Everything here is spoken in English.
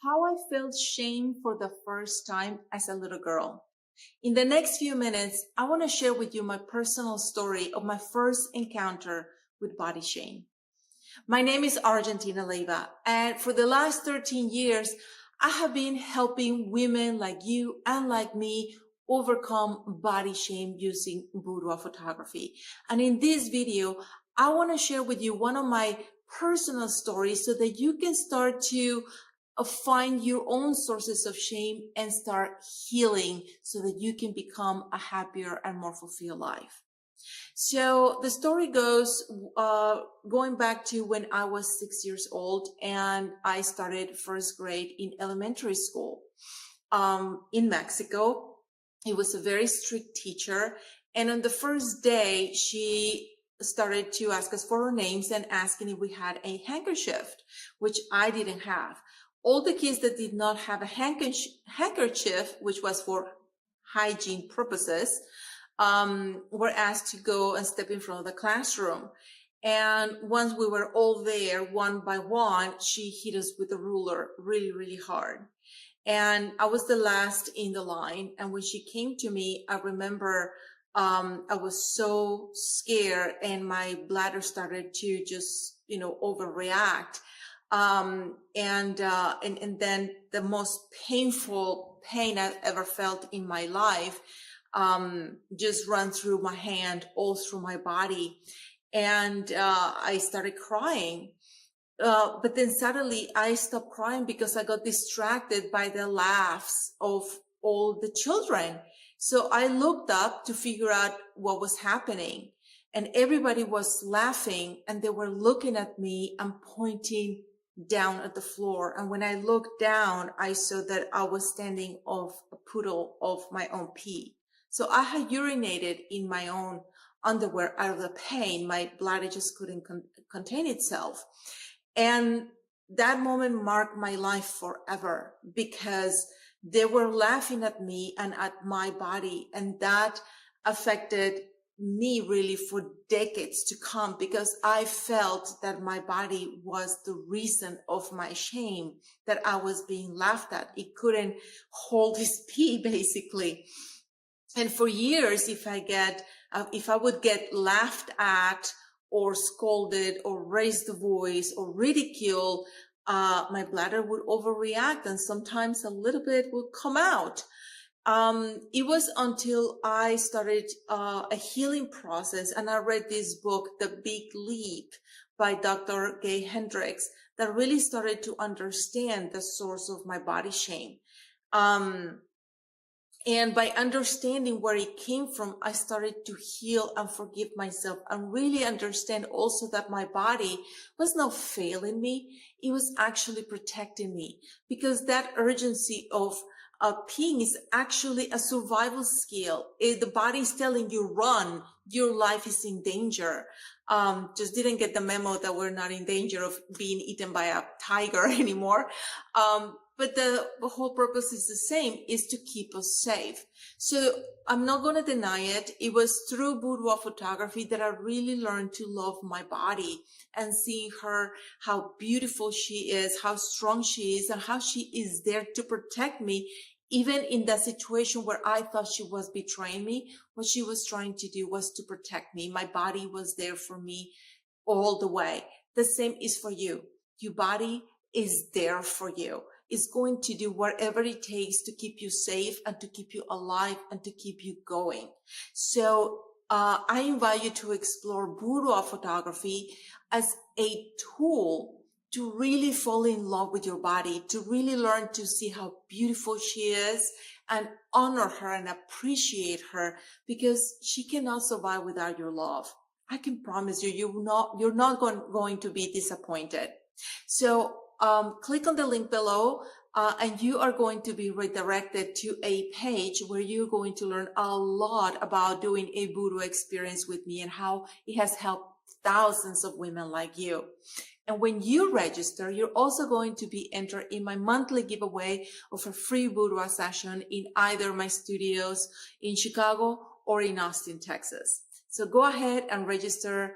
how I felt shame for the first time as a little girl. In the next few minutes, I want to share with you my personal story of my first encounter with body shame. My name is Argentina Leiva, and for the last 13 years, I have been helping women like you and like me overcome body shame using boudoir photography. And in this video, I want to share with you one of my personal stories so that you can start to find your own sources of shame and start healing so that you can become a happier and more fulfilled life. So the story goes, going back to when I was 6 years old and I started first grade in elementary school in Mexico. It was a very strict teacher. And on the first day, she started to ask us for our names and asking if we had a handkerchief, which I didn't have. All the kids that did not have a handkerchief, which was for hygiene purposes, were asked to go and step in front of the classroom. And once we were all there, one by one, she hit us with a ruler really, really hard. And I was the last in the line. And when she came to me, I remember I was so scared and my bladder started to just, overreact. And then the most painful pain I've ever felt in my life just run through my hand, all through my body. And I started crying. But then suddenly I stopped crying because I got distracted by the laughs of all the children. So I looked up to figure out what was happening. And everybody was laughing and they were looking at me and pointing down at the floor. And when I looked down, I saw that I was standing off a puddle of my own pee. So I had urinated in my own underwear out of the pain. My bladder just couldn't contain itself. And that moment marked my life forever because they were laughing at me and at my body. And that affected me really for decades to come because I felt that my body was the reason of my shame, that I was being laughed at. It couldn't hold its pee, basically. And for years, if I would get laughed at or scolded or raise the voice or ridicule, my bladder would overreact and sometimes a little bit would come out. It was until I started a healing process and I read this book, The Big Leap by Dr. Gay Hendricks, that really started to understand the source of my body shame. And by understanding where it came from, I started to heal and forgive myself and really understand also that my body was not failing me. It was actually protecting me because that urgency of peeing is actually a survival skill. If the body is telling you run, your life is in danger. Just didn't get the memo that we're not in danger of being eaten by a tiger anymore. But the whole purpose is the same, is to keep us safe. So I'm not going to deny it. It was through boudoir photography that I really learned to love my body and seeing her, how beautiful she is, how strong she is, and how she is there to protect me. Even in that situation where I thought she was betraying me, what she was trying to do was to protect me. My body was there for me all the way. The same is for you. Your body is there for you. It's going to do whatever it takes to keep you safe and to keep you alive and to keep you going. So I invite you to explore boudoir photography as a tool to really fall in love with your body, to really learn to see how beautiful she is and honor her and appreciate her because she cannot survive without your love. I can promise you, you're not going to be disappointed. So click on the link below and you are going to be redirected to a page where you're going to learn a lot about doing a boudoir experience with me and how it has helped thousands of women like you. And when you register, you're also going to be entered in my monthly giveaway of a free boudoir session in either my studios in Chicago or in Austin, Texas. So go ahead and register